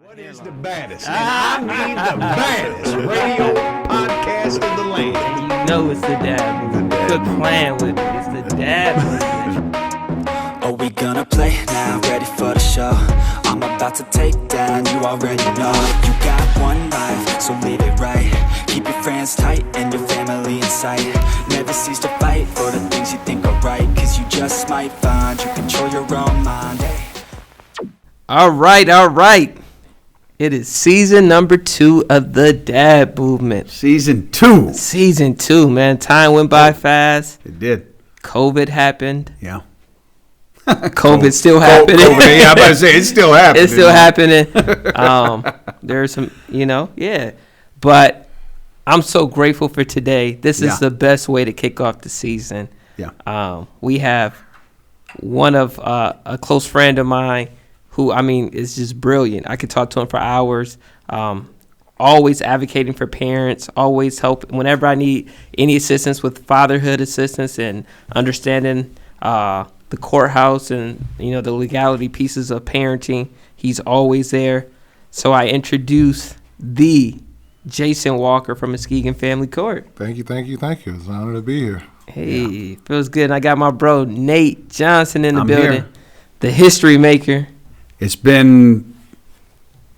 What is the baddest? And I mean the baddest radio podcast of the land. You know it's the dad movement. Quit playing with me. It's the dad movement. Are we gonna play now? Ready for the show? I'm about to take down, you already know. You got one life, so live it right. Keep your friends tight and your family in sight. Never cease to fight for the things you think are right. Cause you just might find you control your own mind. Hey. All right. It is season number 2 of the dad movement. Season 2. Season 2, man. Time went by fast. It did. COVID happened. Yeah. COVID still happening. COVID, yeah, I'm about to say it's still happening. It's still happening. There's some, yeah. But I'm so grateful for today. This is the best way to kick off the season. Yeah. We have one of a close friend of mine who, is just brilliant. I could talk to him for hours. Always advocating for parents, always help whenever I need any assistance with fatherhood assistance and understanding the courthouse and, the legality pieces of parenting. He's always there. So I introduce the Jason Walker from Muskegon Family Court. Thank you. It's an honor to be here. Hey, feels good. And I got my bro Nate Johnson in the I'm building, here. The history maker. It's been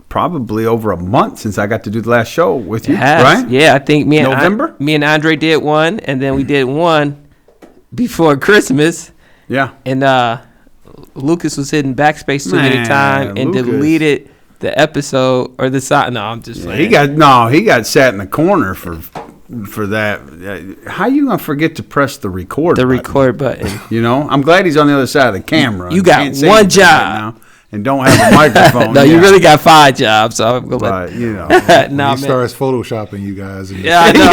probably over a month since I got to do the last show with you, right? Yeah, I think November? me and Andre did one, and then we did one before Christmas. Yeah. And Lucas was hitting backspace too many times and deleted the episode or the side. No, I'm just saying. He got sat in the corner for that. How you gonna forget to press the record button? Record button. I'm glad he's on the other side of the camera. You got one job right now and don't have a microphone. No, you really got 5 jobs. So I'm gonna He man. starts photoshopping you guys. Yeah, I know.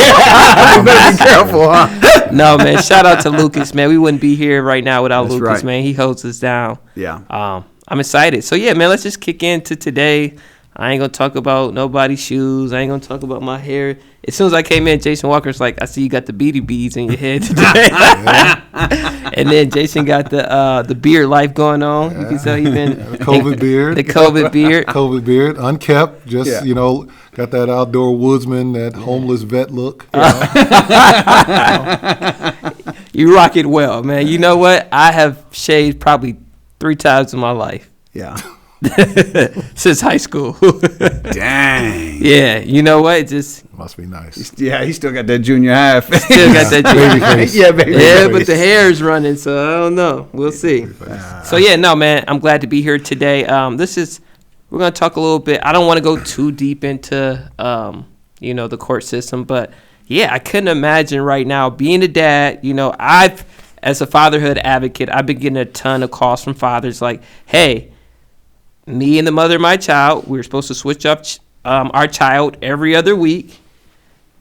You better be careful, huh? No, man. Shout out to Lucas, man. We wouldn't be here right now without That's Lucas, right. man. He holds us down. Yeah. I'm excited. So yeah, man. Let's just kick into today. I ain't gonna talk about nobody's shoes. I ain't gonna talk about my hair. As soon as I came in, Jason Walker's like, I see you got the beady beads in your head today. And then Jason got the beard life going on. You can tell he's been The COVID beard. The COVID beard. COVID beard, unkept. Just, got that outdoor woodsman, that homeless vet look. You rock it well, man. You know what? I have shaved probably 3 times in my life. Yeah. Since high school. Dang. Yeah, you know what? It just must be nice. Yeah, he still got that junior half. Still got that baby face. Yeah, baby yeah, face. but the hair's running, so I don't know. We'll see. So yeah, no, man, I'm glad to be here today. We're gonna talk a little bit. I don't want to go too deep into the court system, but yeah, I couldn't imagine right now being a dad. As a fatherhood advocate, I've been getting a ton of calls from fathers like, hey, me and the mother of my child, we were supposed to switch up our child every other week.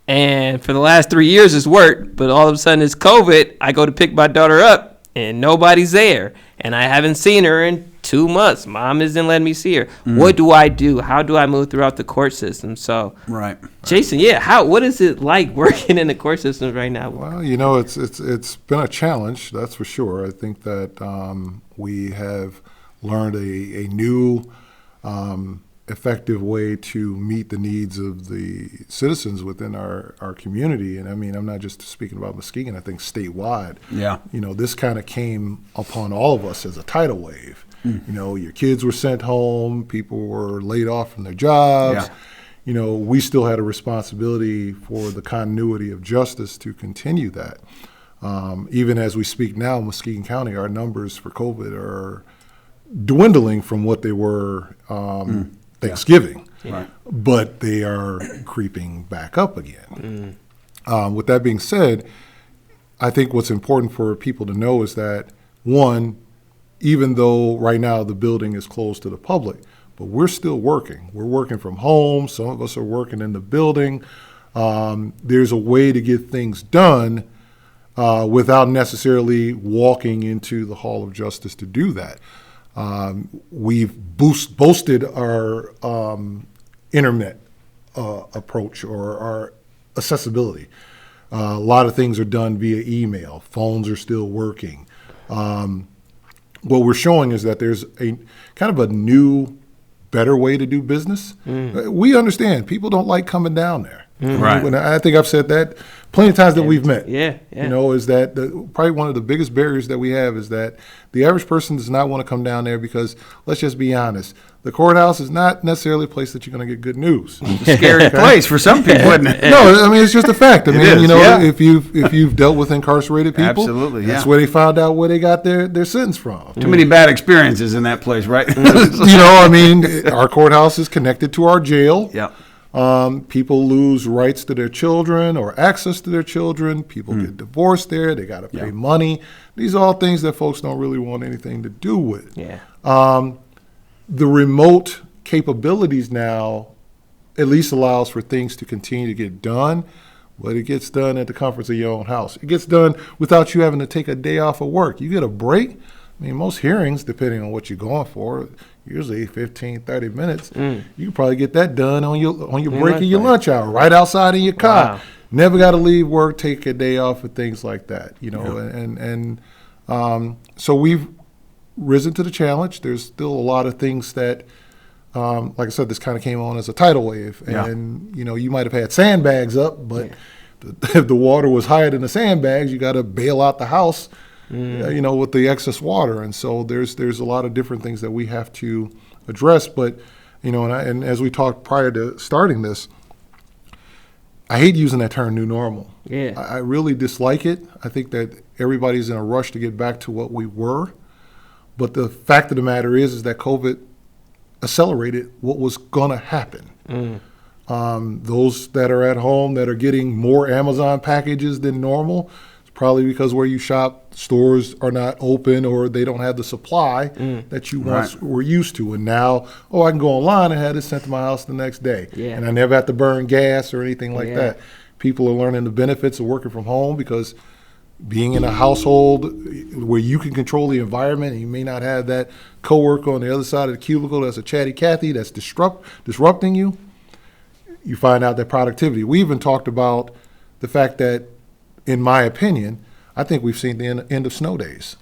And for the last 3 years, it's worked. But all of a sudden, it's COVID. I go to pick my daughter up, and nobody's there. And I haven't seen her in 2 months. Mom isn't letting me see her. What do I do? How do I move throughout the court system? So, right. Jason, what is it like working in the court system right now? Well, it's been a challenge, that's for sure. I think that we have learned a new effective way to meet the needs of the citizens within our community. And I'm not just speaking about Muskegon, I think statewide. Yeah. This kind of came upon all of us as a tidal wave. Your kids were sent home, people were laid off from their jobs. Yeah. We still had a responsibility for the continuity of justice to continue that. Even as we speak now, Muskegon County, our numbers for COVID are dwindling from what they were Thanksgiving, Right. but they are creeping back up again. With that being said, I think what's important for people to know is that, one, even though right now the building is closed to the public, but we're still working. We're working from home. Some of us are working in the building. There's a way to get things done without necessarily walking into the Hall of Justice to do that. We've boosted our internet approach or our accessibility. A lot of things are done via email. Phones are still working. What we're showing is that there's a kind of a new better way to do business. We understand people don't like coming down there. Right. And I think I've said that plenty of times that we've met. Yeah. You know, is that probably one of the biggest barriers that we have is that the average person does not want to come down there because, let's just be honest, the courthouse is not necessarily a place that you're going to get good news. Scary place for some people, isn't it? No, I mean, it's just a fact. I mean, is, you know, yeah. if you've dealt with incarcerated people, Absolutely, yeah. that's where they found out where they got their sentence from. Too many bad experiences in that place, right? You know, I mean, our courthouse is connected to our jail. Yeah. People lose rights to their children or access to their children. People get divorced there. They got to pay money. These are all things that folks don't really want anything to do with. Yeah. The remote capabilities now at least allows for things to continue to get done, but it gets done at the comforts of your own house. It gets done without you having to take a day off of work. You get a break. I mean, most hearings, depending on what you're going for, usually 15, 30 minutes. You can probably get that done on your break of your lunch hour, right outside in your car. Wow. Never got to leave work, take a day off for things like that, you know. So we've risen to the challenge. There's still a lot of things that, like I said, this kind of came on as a tidal wave. And, you know, you might have had sandbags up, but if the water was higher than the sandbags, you got to bail out the house, you know, with the excess water. And so there's a lot of different things that we have to address. But, you know, and as we talked prior to starting this, I hate using that term new normal. Yeah. I really dislike it. I think that everybody's in a rush to get back to what we were. But the fact of the matter is that COVID accelerated what was going to happen. Those that are at home that are getting more Amazon packages than normal, it's probably because where you shop, stores are not open or they don't have the supply that you once were used to. And now, I can go online and have it sent to my house the next day. Yeah. And I never have to burn gas or anything like that. People are learning the benefits of working from home because being in a household where you can control the environment and you may not have that coworker on the other side of the cubicle that's a chatty Cathy that's disrupting you, you find out that productivity. We even talked about the fact that, in my opinion, I think we've seen the end of snow days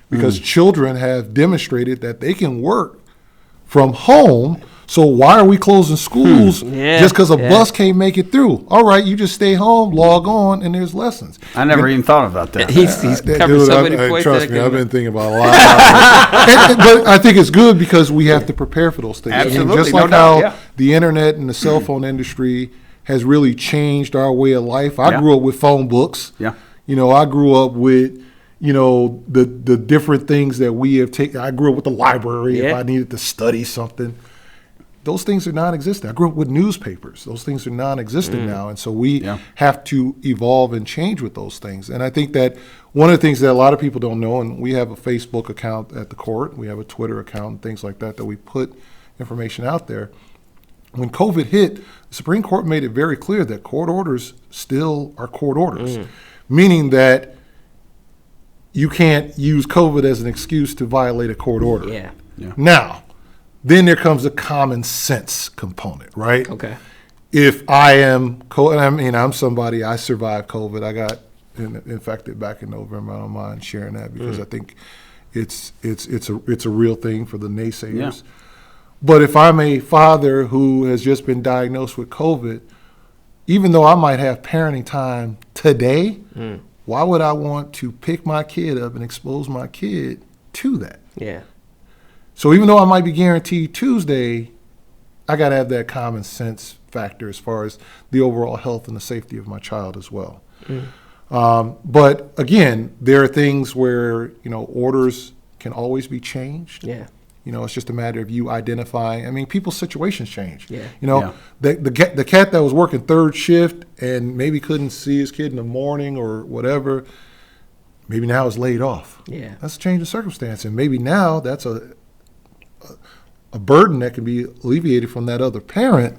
because children have demonstrated that they can work from home. So why are we closing schools just because a bus can't make it through? All right, you just stay home, log on, and there's lessons. I never even thought about that. He's covered so many points. Trust me, I've been thinking about a lot about it. But I think it's good because we have to prepare for those things. Absolutely, Just no like doubt, how the internet and the cell phone industry has really changed our way of life. I grew up with phone books. Yeah. You know, I grew up with, you know, the different things that we have taken. I grew up with the library if I needed to study something. Those things are non-existent. I grew up with newspapers. Those things are non-existent now. And so we have to evolve and change with those things. And I think that one of the things that a lot of people don't know, and we have a Facebook account at the court, we have a Twitter account and things like that we put information out there. When COVID hit, the Supreme Court made it very clear that court orders still are court orders, meaning that you can't use COVID as an excuse to violate a court order. Yeah. Now, then there comes a common sense component, right? Okay. If I am, I'm somebody, I survived COVID. I got infected back in November. I don't mind sharing that because I think it's a real thing for the naysayers. Yeah. But if I'm a father who has just been diagnosed with COVID, even though I might have parenting time today, why would I want to pick my kid up and expose my kid to that? Yeah. So even though I might be guaranteed Tuesday, I got to have that common sense factor as far as the overall health and the safety of my child as well. But again, there are things where, you know, orders can always be changed. Yeah. You know, it's just a matter of you identifying. I mean, people's situations change. Yeah. You know, the cat that was working third shift and maybe couldn't see his kid in the morning or whatever, maybe now is laid off. Yeah. That's a change of circumstance. And maybe now that's a burden that can be alleviated from that other parent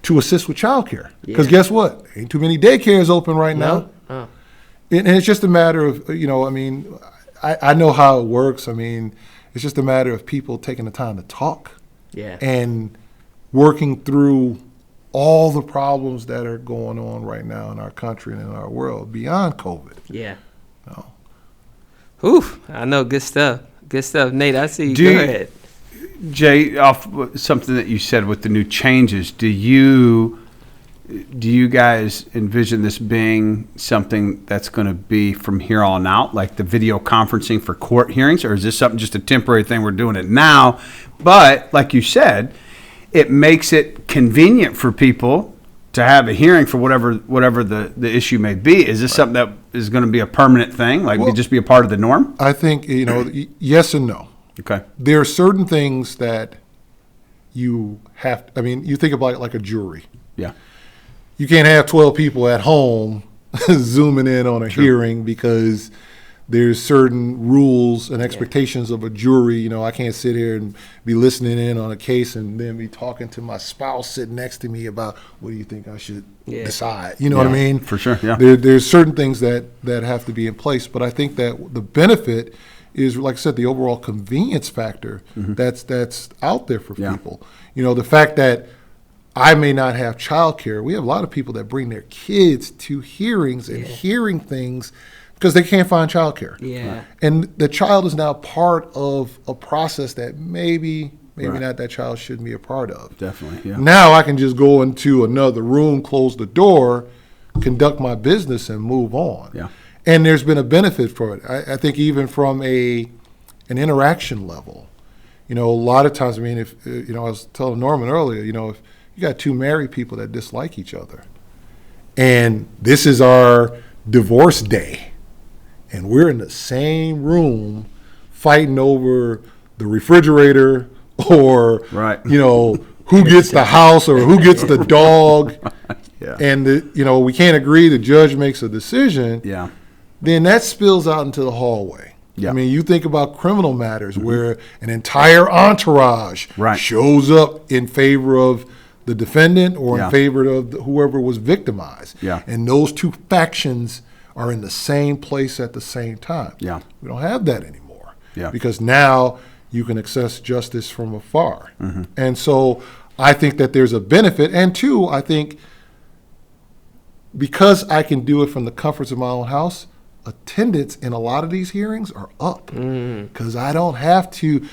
to assist with childcare. Because guess what? Ain't too many daycares open right now. No. And it's just a matter of, you know, I mean, I know how it works. I mean, it's just a matter of people taking the time to talk and working through all the problems that are going on right now in our country and in our world beyond COVID. Yeah. No. Oof. I know. Good stuff. Good stuff. Nate, I see you. Go ahead. Jay, off something that you said with the new changes, do you guys envision this being something that's going to be from here on out, like the video conferencing for court hearings, or is this something just a temporary thing? We're doing it now, but like you said, it makes it convenient for people to have a hearing for whatever the issue may be. Is this something that is going to be a permanent thing, like just be a part of the norm? I think, yes and no. Okay. There are certain things that you have, you think about it like a jury. Yeah. You can't have 12 people at home zooming in on a hearing because there's certain rules and expectations of a jury. I can't sit here and be listening in on a case and then be talking to my spouse sitting next to me about what do you think I should decide. You know what I mean? For sure, yeah. There's certain things that have to be in place. But I think that the benefit is, like I said, the overall convenience factor that's out there for people. The fact that I may not have childcare. We have a lot of people that bring their kids to hearings and hearing things because they can't find childcare. Yeah. And the child is now part of a process that maybe not that child shouldn't be a part of. Definitely, yeah. Now I can just go into another room, close the door, conduct my business, and move on. Yeah. And there's been a benefit for it. I think even from an interaction level, a lot of times, if I was telling Norman earlier, if you got two married people that dislike each other, and this is our divorce day, and we're in the same room fighting over the refrigerator or, who gets the house or who gets the dog, and we can't agree, the judge makes a decision, then that spills out into the hallway. Yeah. You think about criminal matters where an entire entourage shows up in favor of the defendant or in favor of whoever was victimized. Yeah. And those two factions are in the same place at the same time. Yeah. We don't have that anymore. Yeah. Because now you can access justice from afar. Mm-hmm. And so I think that there's a benefit. And two, I think because I can do it from the comforts of my own house, attendance in a lot of these hearings are up. Because I don't have to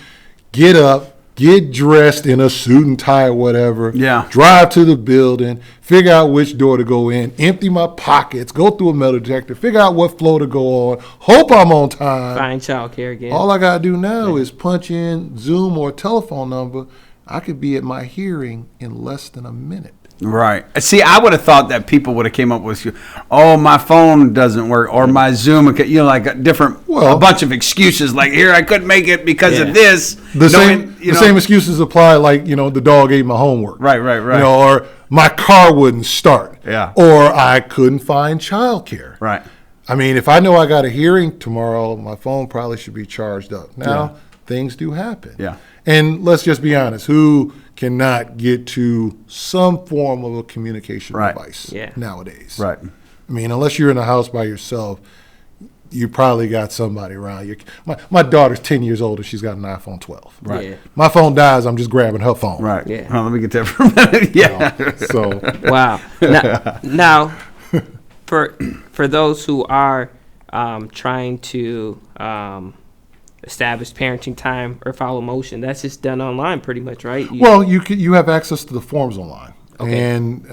get up, get dressed in a suit and tie or whatever, drive to the building, figure out which door to go in, empty my pockets, go through a metal detector, figure out what floor to go on, hope I'm on time. Find childcare again. All I got to do now is punch in Zoom or a telephone number. I could be at my hearing in less than a minute. Right. See, I would have thought that people would have came up with, my phone doesn't work, or my Zoom, like a bunch of excuses, like here I couldn't make it because of this. The same excuses apply, like the dog ate my homework. Right. Or my car wouldn't start. Yeah. Or I couldn't find childcare. Right. If I know I got a hearing tomorrow, my phone probably should be charged up. Now things do happen. Yeah. And let's just be honest, who cannot get to some form of a communication device nowadays? Right. Unless you're in a house by yourself, you probably got somebody around you. My daughter's 10 years old and she's got an iPhone 12. Right. Yeah. My phone dies, I'm just grabbing her phone. Right. Yeah. Well, let me get that for a minute. Yeah. So. Wow. Now for those who are trying to establish parenting time or follow motion, that's just done online pretty much, right? You have access to the forms online. Okay. And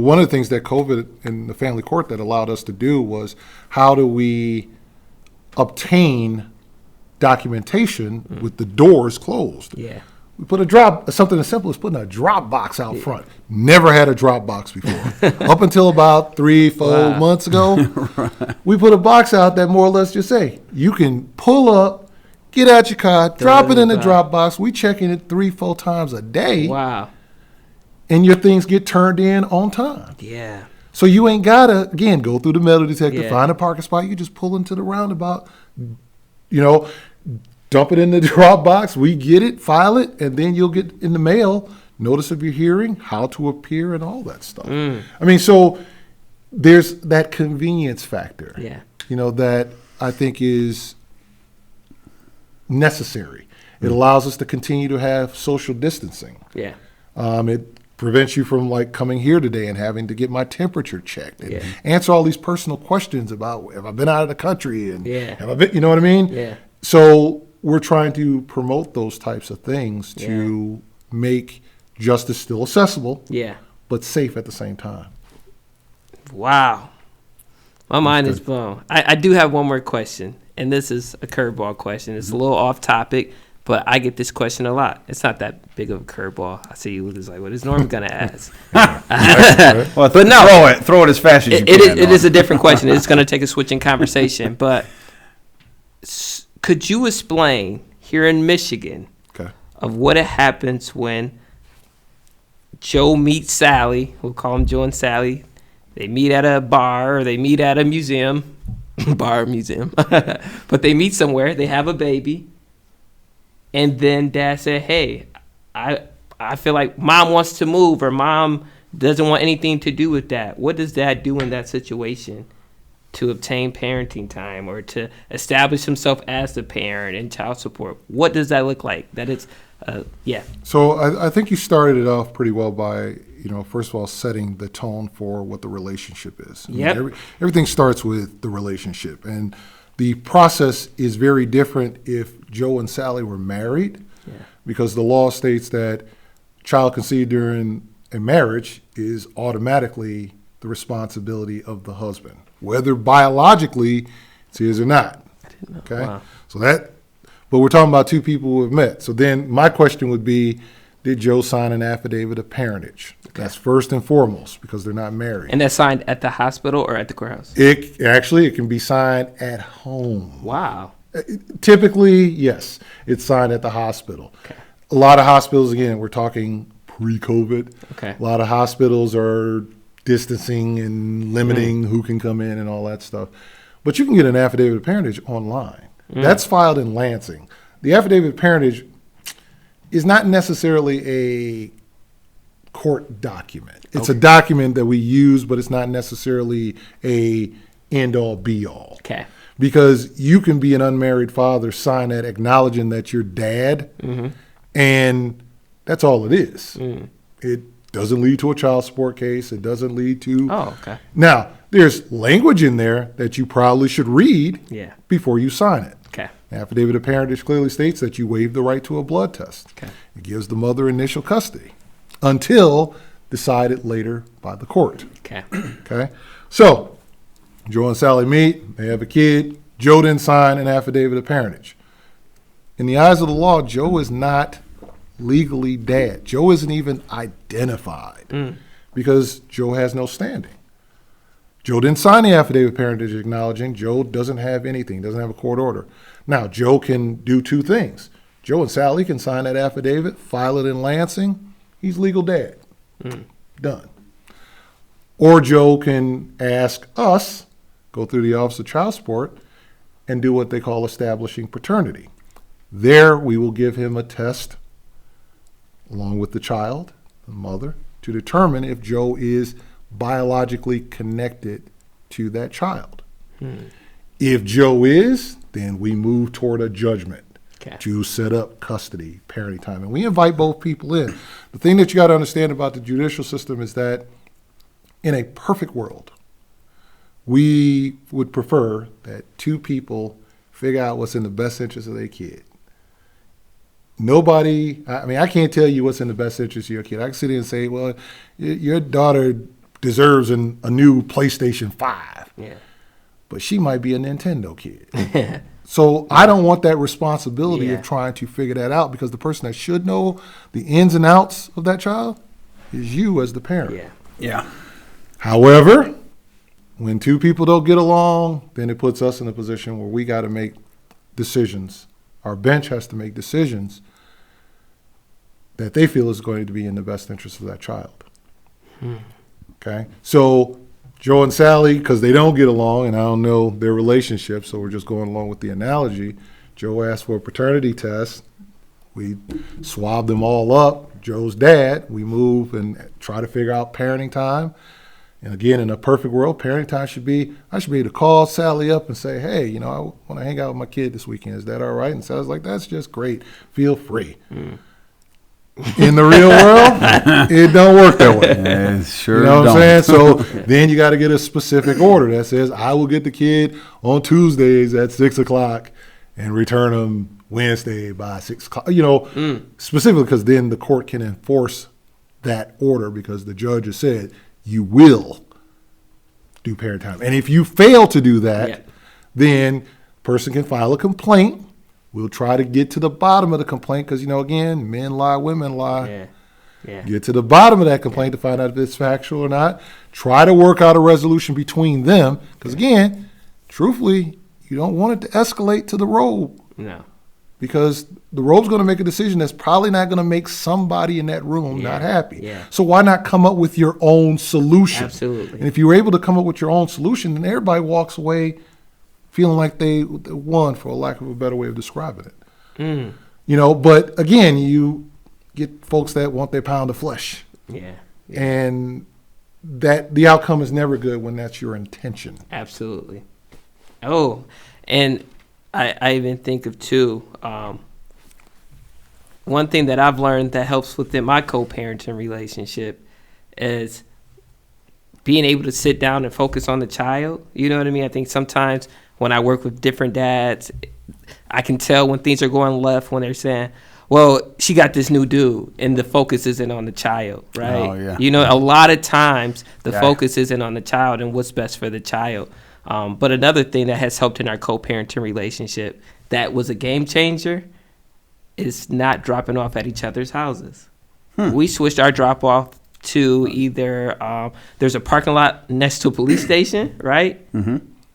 one of the things that COVID and the family court that allowed us to do was how do we obtain documentation with the doors closed? Yeah. We put something as simple as putting a drop box out front. Never had a drop box before. Up until about 3-4 months ago, we put a box out that more or less just say, you can pull up, get out your car, drop it in the drop box. We checking it 3-4 times a day. Wow. And your things get turned in on time. Yeah. So you ain't got to, again, go through the metal detector, find a parking spot. You just pull into the roundabout, dump it in the drop box. We get it, file it, and then you'll get in the mail notice of your hearing, how to appear, and all that stuff. So there's that convenience factor, that I think is necessary. It allows us to continue to have social distancing. Yeah. It prevents you from coming here today and having to get my temperature checked and answer all these personal questions about have I been out of the country and have I been, you know what I mean? Yeah. So we're trying to promote those types of things to make justice still accessible, but safe at the same time. Wow. My mind is blown. I do have one more question, and this is a curveball question. It's a little off topic, but I get this question a lot. It's not that big of a curveball. I see you look like, what is Norm going to ask? Well, but no. Throw it as fast as you can. It is a different question. It's going to take a switch in conversation. But could you explain here in Michigan of what happens when Joe meets Sally? We'll call them Joe and Sally. They meet at a bar or they meet at a museum. Bar, museum. But they meet somewhere. They have a baby. And then dad said, hey, I feel like mom wants to move or mom doesn't want anything to do with that. What does dad do in that situation to obtain parenting time or to establish himself as the parent and child support? What does that look like? That is, So I think you started it off pretty well by, first of all, setting the tone for what the relationship is. Everything starts with the relationship. And the process is very different if Joe and Sally were married, because the law states that child conceived during a marriage is automatically the responsibility of the husband, whether biologically it's his or not. I didn't know. Okay, Wow. But we're talking about two people who have met. So then my question would be, did Joe sign an affidavit of parentage? That's first and foremost, because they're not married. And that's signed at the hospital or at the courthouse? It can be signed at home. Wow. Typically, yes, it's signed at the hospital. Okay. A lot of hospitals, again, we're talking pre-COVID. Okay. A lot of hospitals are distancing and limiting who can come in and all that stuff. But you can get an affidavit of parentage online. That's filed in Lansing. The affidavit of parentage is not necessarily a court document. It's a document that we use, but it's not necessarily a end-all, be-all. Okay. Because you can be an unmarried father, sign that acknowledging that you're dad, and that's all it is. It doesn't lead to a child support case. It doesn't lead to... Oh, okay. Now, there's language in there that you probably should read before you sign it. Okay. The affidavit of parentage clearly states that you waive the right to a blood test. Okay. It gives the mother initial custody until decided later by the court. Okay. Okay? So, Joe and Sally meet. They have a kid. Joe didn't sign an affidavit of parentage. In the eyes of the law, Joe is not legally dad. Joe isn't even identified because Joe has no standing. Joe didn't sign the affidavit of parentage acknowledging Joe doesn't have anything, doesn't have a court order. Now, Joe can do two things. Joe and Sally can sign that affidavit, file it in Lansing. He's legal dad. Done. Or Joe can ask us, go through the Office of Child Support, and do what they call establishing paternity. There, we will give him a test along with the child, the mother, to determine if Joe is biologically connected to that child. If Joe is, then we move toward a judgment to set up custody, parenting time. And we invite both people in. The thing that you got to understand about the judicial system is that in a perfect world, we would prefer that two people figure out what's in the best interest of their kid. I can't tell you what's in the best interest of your kid. I can sit here and say, well, your daughter deserves a new PlayStation 5. Yeah. But she might be a Nintendo kid. So I don't want that responsibility of trying to figure that out, because the person that should know the ins and outs of that child is you as the parent. Yeah. However, when two people don't get along, then it puts us in a position where we got to make decisions. Our bench has to make decisions that they feel is going to be in the best interest of that child. Okay? So Joe and Sally, because they don't get along, and I don't know their relationship, so we're just going along with the analogy. Joe asked for a paternity test. We swab them all up. Joe's dad. We move and try to figure out parenting time. And again, in a perfect world, parenting time should be, I should be able to call Sally up and say, hey, I want to hang out with my kid this weekend. Is that all right? And Sally's like, that's just great. Feel free. In the real world, it don't work that way. Yeah, sure. You know what I'm saying? So then you got to get a specific order that says, I will get the kid on Tuesdays at 6 o'clock and return him Wednesday by 6 o'clock, you know, specifically because then the court can enforce that order because the judge has said you will do parent time. And if you fail to do that, then person can file a complaint. We'll try to get to the bottom of the complaint because, you know, again, men lie, women lie. Get to the bottom of that complaint to find out if it's factual or not. Try to work out a resolution between them because, again, truthfully, you don't want it to escalate to the robe. No. Because the robe's going to make a decision that's probably not going to make somebody in that room not happy. So why not come up with your own solution? Absolutely. And if you're able to come up with your own solution, then everybody walks away feeling like they won, for a lack of a better way of describing it. You know, but again, you get folks that want their pound of flesh. And that the outcome is never good when that's your intention. Absolutely. Oh, and I even think of too, one thing that I've learned that helps within my co-parenting relationship is being able to sit down and focus on the child. You know what I mean? I think sometimes when I work with different dads, I can tell when things are going left when they're saying, well, she got this new dude, and the focus isn't on the child, right? Oh, yeah. You know, a lot of times the focus isn't on the child and what's best for the child. But another thing that has helped in our co-parenting relationship that was a game changer is not dropping off at each other's houses. We switched our drop-off to either there's a parking lot next to a police station, right?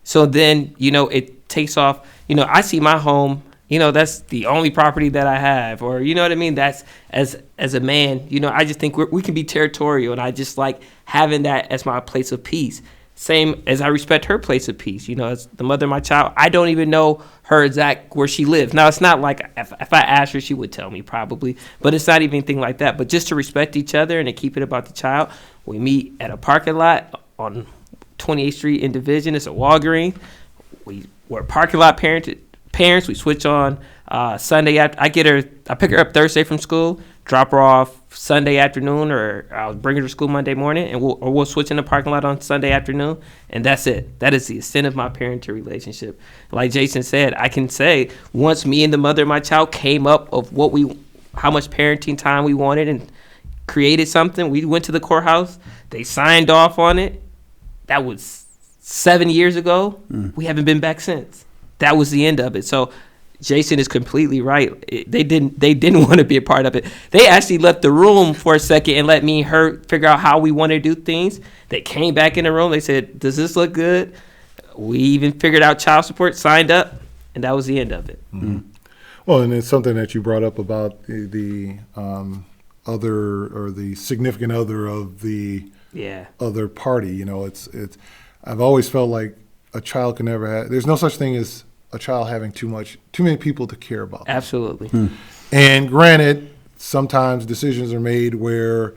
So then, you know, it takes off. You know, I see my home, you know, that's the only property that I have. Or, you know what I mean? That's, as a man, you know, I just think we can be territorial. And I just like having that as my place of peace. Same as I respect her place of peace. You know, as the mother of my child, I don't even know her exact where she lives. Now, it's not like if I asked her, she would tell me probably. But it's not even anything like that. But just to respect each other and to keep it about the child, we meet at a parking lot on 28th Street in Division. It's a Walgreens. We're parking lot parents. We switch on Sunday after. I pick her up Thursday from school, drop her off Sunday afternoon, or I'll bring her to school Monday morning, and we'll switch in the parking lot on Sunday afternoon, and that's it. That is the extent of my parenting relationship. Like Jason said, I can say once me and the mother of my child came up of how much parenting time we wanted and created something. We went to the courthouse. They signed off on it. That was 7 years ago. We haven't been back since. That was the end of it. So Jason is completely right. They didn't want to be a part of it. They actually left the room for a second and let me and her figure out how we want to do things. They came back in the room. They said, does this look good? We even figured out child support, signed up, and that was the end of it. Well, and it's something that you brought up about the other, or the significant other of the other party. You know, it's. I've always felt like a child can never have. There's no such thing as a child having too many people to care about them. Absolutely. And granted, sometimes decisions are made where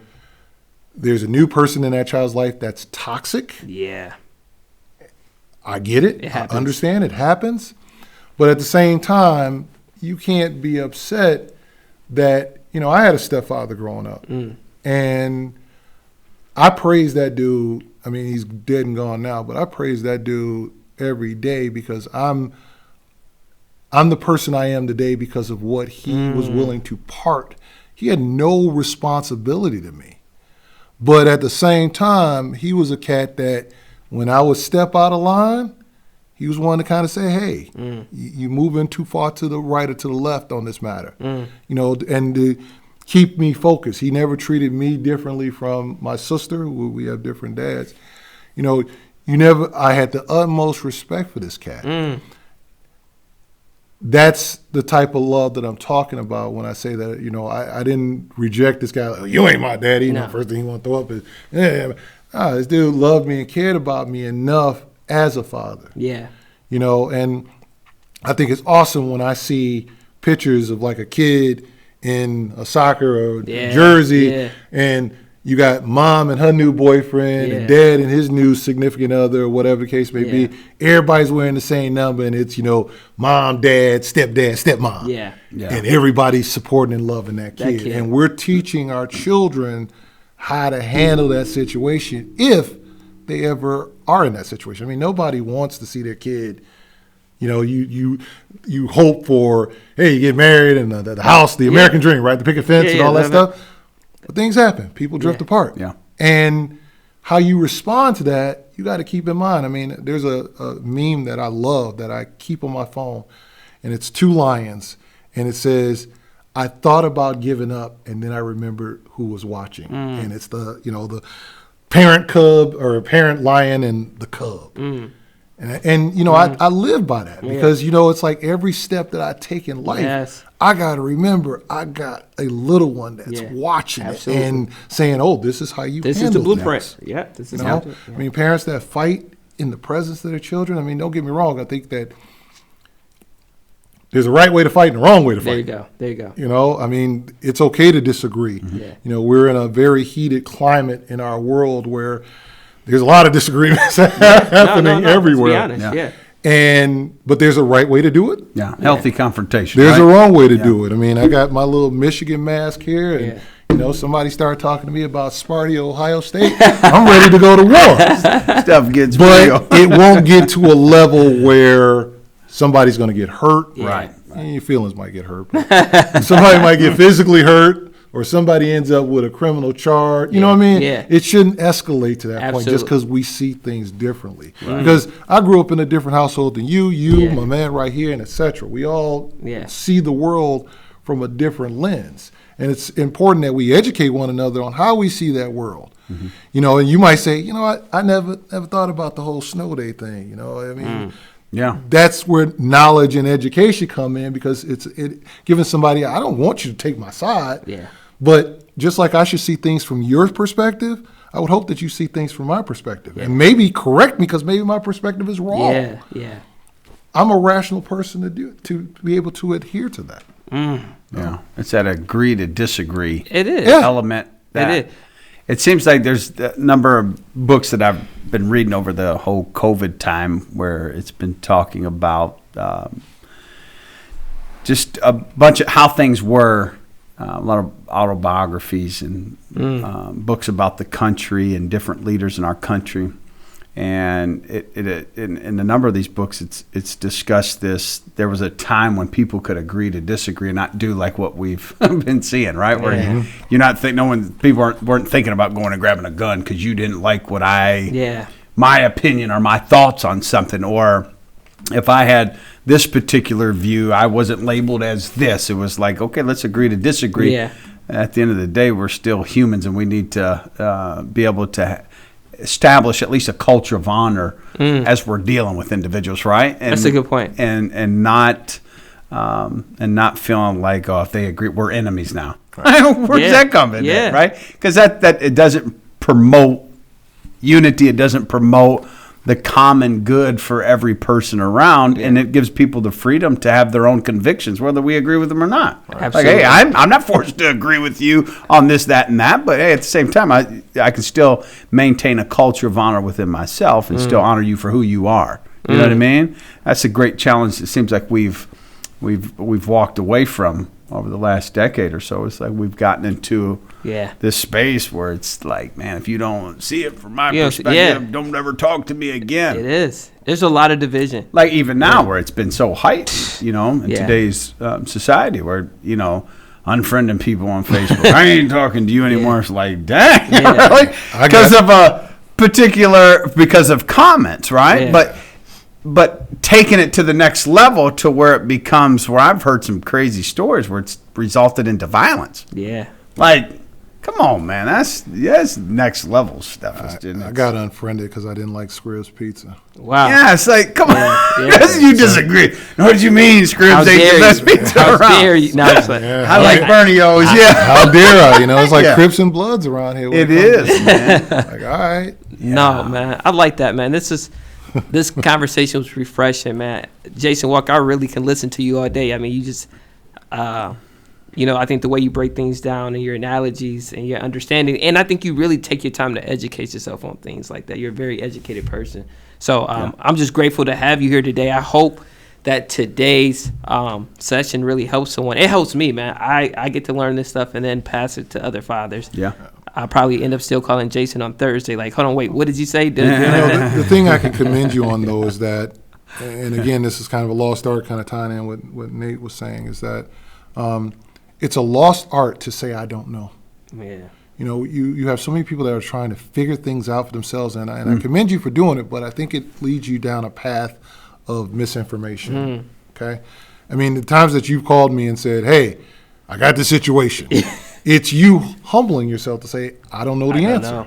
there's a new person in that child's life that's toxic. Yeah. I get it. I understand it happens. But at the same time, you can't be upset that, you know, I had a stepfather growing up. And I praise that dude. I mean, he's dead and gone now, but I praise that dude every day because I'm the person I am today because of what he was willing to part. He had no responsibility to me. But at the same time, he was a cat that when I would step out of line, he was one to kind of say, hey, you moving too far to the right or to the left on this matter. You know, and to keep me focused. He never treated me differently from my sister, who we have different dads. You know, I had the utmost respect for this cat. That's the type of love that I'm talking about when I say that, you know, I didn't reject this guy. Like, you ain't my daddy. You know, first thing he want to throw up is, this dude loved me and cared about me enough as a father. Yeah. You know, and I think it's awesome when I see pictures of like a kid in a soccer or jersey and you got mom and her new boyfriend and dad and his new significant other or whatever the case may be. Everybody's wearing the same number and it's, you know, mom, dad, stepdad, stepmom. And everybody's supporting and loving that kid. And we're teaching our children how to handle that situation if they ever are in that situation. I mean, nobody wants to see their kid, You hope for, hey, you get married and the house, the American dream, right? The picket fence and all that stuff. But things happen. People drift apart. Yeah. And how you respond to that, you got to keep in mind. I mean, there's a meme that I love that I keep on my phone, and it's two lions, and it says, I thought about giving up, and then I remembered who was watching. And it's the parent cub or parent lion and the cub. And I live by that because, it's like every step that I take in life, I got to remember I got a little one that's watching it and saying, oh, this is how you handle This is the blueprint. things. Yeah, this is I mean, parents that fight in the presence of their children, I mean, don't get me wrong. I think that there's a right way to fight and a wrong way to fight. There you go. I mean, it's okay to disagree. We're in a very heated climate in our world where there's a lot of disagreements happening everywhere. Let's be honest, but there's a right way to do it. Yeah, healthy confrontation. There's a wrong way to do it. I mean, I got my little Michigan mask here, and somebody started talking to me about Sparty, Ohio State. I'm ready to go to war. Stuff gets real. But it won't get to a level where somebody's going to get hurt. Right. Your feelings might get hurt. Somebody might get physically hurt. Or somebody ends up with a criminal charge. You know what I mean? Yeah. It shouldn't escalate to that point just because we see things differently. Right. Because I grew up in a different household than you, my man right here, and et cetera. We all see the world from a different lens. And it's important that we educate one another on how we see that world. And you might say, I never thought about the whole snow day thing. I mean, that's where knowledge and education come in because it's giving somebody, I don't want you to take my side. Yeah. But just like I should see things from your perspective, I would hope that you see things from my perspective. And maybe correct me because maybe my perspective is wrong. Yeah. I'm a rational person to be able to adhere to that. Yeah. It's that agree to disagree element. It seems like there's a number of books that I've been reading over the whole COVID time where it's been talking about just a bunch of how things were, a lot of autobiographies and books about the country and different leaders in our country. And in a number of these books, it's discussed this. There was a time when people could agree to disagree and not do like what we've been seeing, right? Where you're not people weren't thinking about going and grabbing a gun because you didn't like what my opinion or my thoughts on something, or if I had this particular view, I wasn't labeled as this. It was like, okay, let's agree to disagree. Yeah. At the end of the day, we're still humans, and we need to be able to establish at least a culture of honor as we're dealing with individuals, right? And, that's a good point. And not feeling like, oh, if they agree, we're enemies now. Right. Where's that coming in, right? Because that it doesn't promote unity. It doesn't promote the common good for every person around, and it gives people the freedom to have their own convictions, whether we agree with them or not. Absolutely. Like, hey, I'm not forced to agree with you on this, that, and that, but hey, at the same time, I can still maintain a culture of honor within myself and still honor you for who you are. You know what I mean? That's a great challenge. It seems like we've walked away from over the last decade or so. It's like we've gotten into this space where it's like, man, if you don't see it from my perspective, don't ever talk to me again. It is. There's a lot of division. Like even now where it's been so heightened, in today's society where, unfriending people on Facebook. I ain't talking to you anymore. It's like, dang, really? Because of comments, right? Yeah. But taking it to the next level to where it becomes, where I've heard some crazy stories where it's resulted into violence. Yeah. Like, come on, man. That's next level stuff. I got unfriended because I didn't like Scribbs Pizza. Wow. Yeah, it's like, come on. You disagree. What do you mean Scribbs ain't the best pizza around? How dare you? No, it's like, I like Bernio's, How dare I? It's like Crips and Bloods around here. It is, man. Like, all right. No, man. I like that, man. This conversation was refreshing, man. Jason Walker, I really can listen to you all day. I mean, you just, I think the way you break things down and your analogies and your understanding, and I think you really take your time to educate yourself on things like that. You're a very educated person. So I'm just grateful to have you here today. I hope that today's session really helps someone. It helps me, man. I get to learn this stuff and then pass it to other fathers. Yeah. I'll probably end up still calling Jason on Thursday. Like, hold on, wait, what did you say? The thing I can commend you on, though, is that and again, this is kind of a lost art, kind of tying in with what Nate was saying, is that it's a lost art to say I don't know. Yeah. You know, you have so many people that are trying to figure things out for themselves, and I commend you for doing it, but I think it leads you down a path of misinformation. Okay? I mean, the times that you've called me and said, hey, I got this situation, it's you humbling yourself to say, I don't know the answer.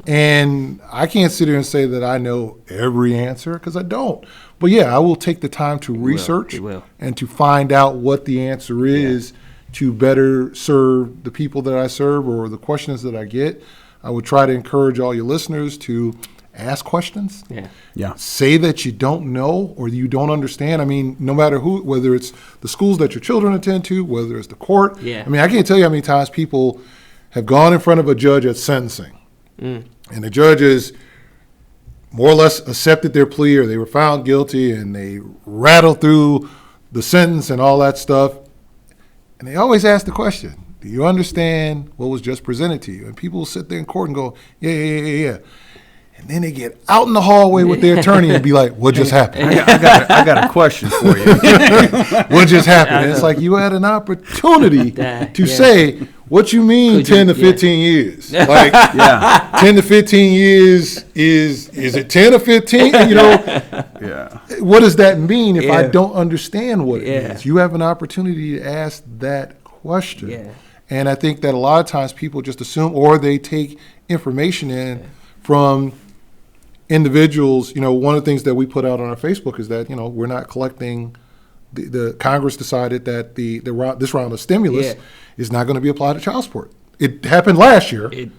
And I can't sit here and say that I know every answer, because I don't. But yeah, I will take the time to research and to find out what the answer is to better serve the people that I serve or the questions that I get. I would try to encourage all your listeners to ask questions. Yeah. Say that you don't know or you don't understand. I mean, no matter who, whether it's the schools that your children attend to, whether it's the court. I mean, I can't tell you how many times people have gone in front of a judge at sentencing. And the judges more or less accepted their plea, or they were found guilty, and they rattled through the sentence and all that stuff. And they always ask the question, do you understand what was just presented to you? And people will sit there in court and go, yeah. And then they get out in the hallway with their attorney and be like, what just happened? I got a question for you. What just happened? And it's like you had an opportunity to say, what you mean 10 to 15 years? Like, 10 to 15 years, is it 10 or 15? You know, what does that mean if I don't understand what it means? You have an opportunity to ask that question. And I think that a lot of times people just assume, or they take information in from individuals. You know, one of the things that we put out on our Facebook is that, you know, we're not collecting. The Congress decided that this round of stimulus is not going to be applied to child support. It happened last year. It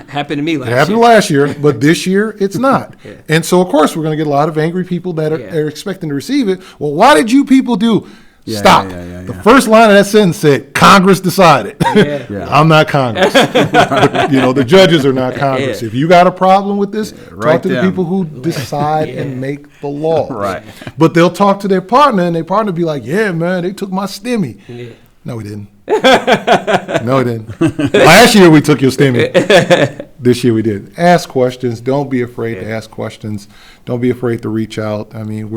happened to me last year. It happened last year, but this year it's not. And so, of course, we're going to get a lot of angry people that are expecting to receive it. Well, why did you people do? Stop. The first line of that sentence said, Congress decided. I'm not Congress. You know, the judges are not Congress. If you got a problem with this, talk to the people who decide and make the law. But they'll talk to their partner, and their partner be like, yeah, man, they took my stimmy. No, we didn't. No, we didn't. Last year we took your stimmy. This year we did. Ask questions. Don't be afraid to ask questions. Don't be afraid to reach out. I mean,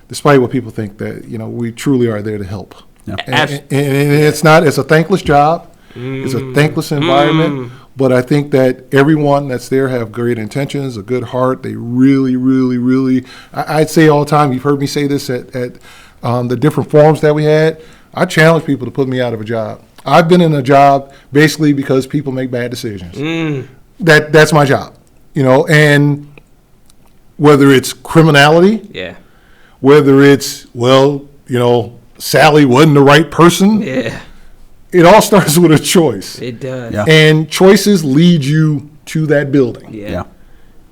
despite what people think, that, you know, we truly are there to help. And it's a thankless job. It's a thankless environment. But I think that everyone that's there have great intentions, a good heart. They really, really, really, I'd say all the time, you've heard me say this at the different forums that we had, I challenge people to put me out of a job. I've been in a job basically because people make bad decisions. That's my job, you know, and whether it's criminality, whether it's, well, you know, Sally wasn't the right person. It all starts with a choice. It does. And choices lead you to that building.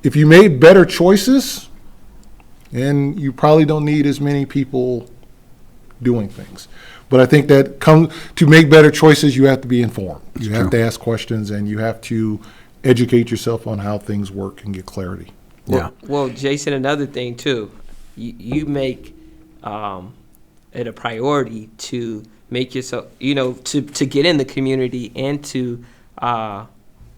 If you made better choices, then you probably don't need as many people doing things. But I think that to make better choices, you have to be informed. You have to ask questions, and you have to educate yourself on how things work and get clarity. Well, Jason, another thing too, you make it a priority to make yourself, you know, to get in the community and to,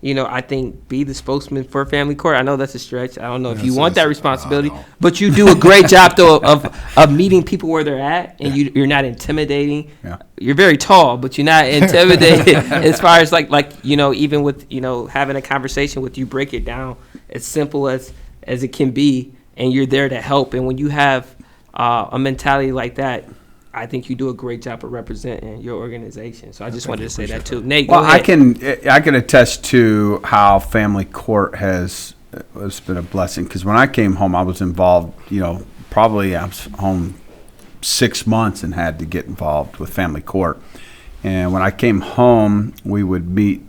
you know, I think be the spokesman for family court. I know that's a stretch. I don't know if you want that responsibility, but you do a great job though of meeting people where they're at, and you're not intimidating. You're very tall, but you're not intimidating as far as like, you know, even with, you know, having a conversation with you, break it down as simple as it can be, and you're there to help. And when you have a mentality like that, I think you do a great job of representing your organization. So I just wanted to say that too. Nate, well, go ahead. I can attest to how family court has been a blessing, because when I came home, I was involved, you know, probably I was home 6 months and had to get involved with family court. And when I came home, we would meet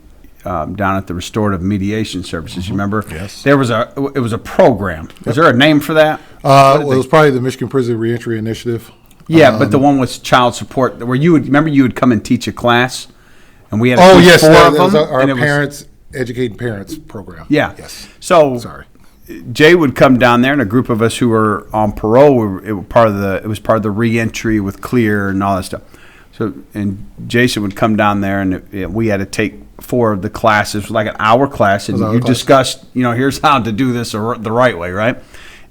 down at the Restorative Mediation Services. You remember? Yes. It was a program. Was there a name for that? It was probably the Michigan Prison Reentry Initiative. Yeah, but the one with child support, where you would come and teach a class, and we had four of them. Was our parents educating parents program. Yes. So Jay would come down there, and a group of us who were on parole, it was part of the reentry with Clear and all that stuff. So, and Jason would come down there, and we had to take 4 of the classes, like an hour class, and you discussed, you know, here's how to do this the right way, right?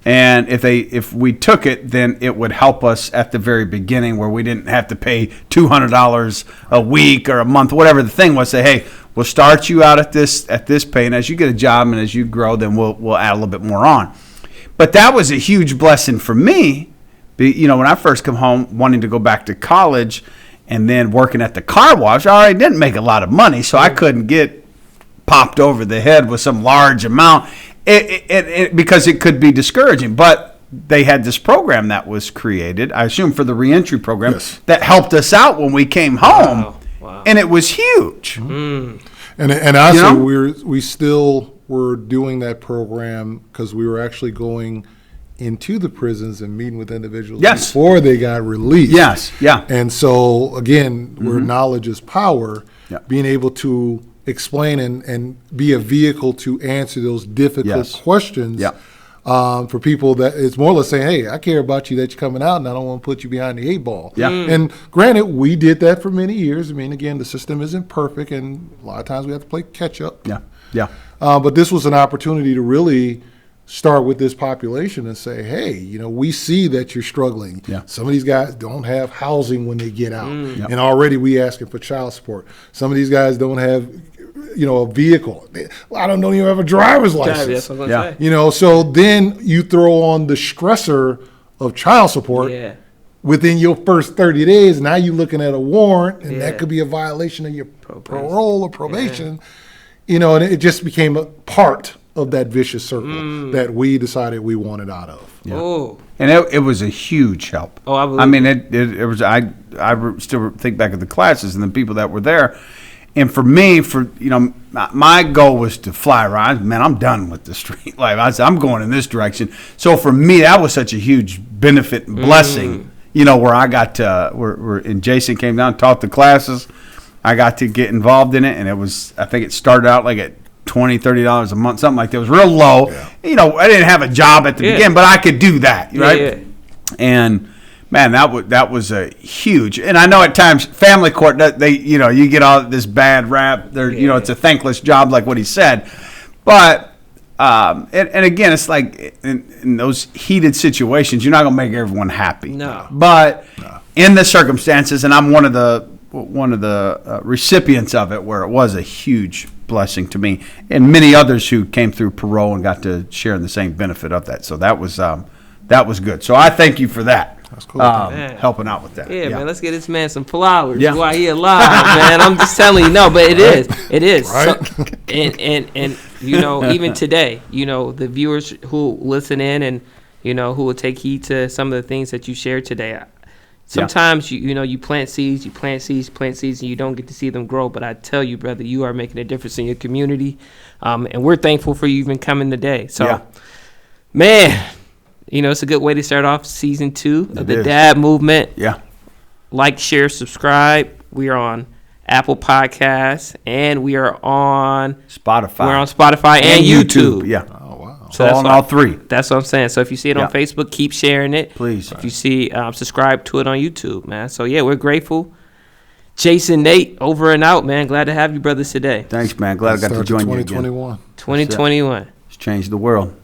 And if we took it, then it would help us at the very beginning where we didn't have to pay $200 a week or a month, whatever the thing was. Say, hey, we'll start you out at this pay, and as you get a job and as you grow, then we'll add a little bit more on. But that was a huge blessing for me. When I first come home wanting to go back to college and then working at the car wash, I already didn't make a lot of money, so I couldn't get popped over the head with some large amount. Because it could be discouraging, but they had this program that was created, I assume for the reentry program, that helped us out when we came home, and it was huge. And honestly, we still were doing that program because we were actually going into the prisons and meeting with individuals before they got released. Yes, yeah. And so again, where knowledge is power, being able to explain and be a vehicle to answer those difficult questions for people that it's more or less saying, hey, I care about you that you're coming out and I don't want to put you behind the 8 ball. And granted, we did that for many years. I mean, again, the system isn't perfect and a lot of times we have to play catch up. But this was an opportunity to really start with this population and say, hey, we see that you're struggling. Some of these guys don't have housing when they get out. And already we asking for child support. Some of these guys don't have, a vehicle. A lot of them don't even have a driver's license. So then you throw on the stressor of child support within your first 30 days. Now you're looking at a warrant, and that could be a violation of your parole or probation. And it just became a part of that vicious circle that we decided we wanted out of. And it was a huge help. I mean, it was. I still think back at the classes and the people that were there. And for me, my goal was to fly around. Man, I'm done with the street life. I said, I'm going in this direction. So for me, that was such a huge benefit and blessing, where I got to, and Jason came down and taught the classes. I got to get involved in it. And I think it started out like at $20, $30 a month, something like that. It was real low. I didn't have a job at the beginning, but I could do that, right? And man, that was a huge. And I know at times family court, you get all this bad rap. It's a thankless job, like what he said. But and again, it's like in those heated situations, you're not gonna make everyone happy. No. But in the circumstances, and I'm one of the recipients of it, where it was a huge blessing to me and many others who came through parole and got to share in the same benefit of that. So that was good. So I thank you for that. That's cool. Helping out with that. Yeah, man, let's get this man some flowers while he alive, man. I'm just telling you, but it is. Right. So, and even today, the viewers who listen in and who will take heed to some of the things that you shared today. Sometimes you plant seeds, and you don't get to see them grow. But I tell you, brother, you are making a difference in your community, and we're thankful for you even coming today. So, man. It's a good way to start off season 2 of the Dad Movement. Like, share, subscribe. We are on Apple Podcasts, and we are on Spotify. We're on Spotify and YouTube. Oh, wow. So on all 3. That's what I'm saying. So if you see it on Facebook, keep sharing it. Please. If you see, subscribe to it on YouTube, man. So, we're grateful. Jason, Nate, over and out, man. Glad to have you brothers today. Thanks, man. Glad I got to join you again. 2021. It's changed the world.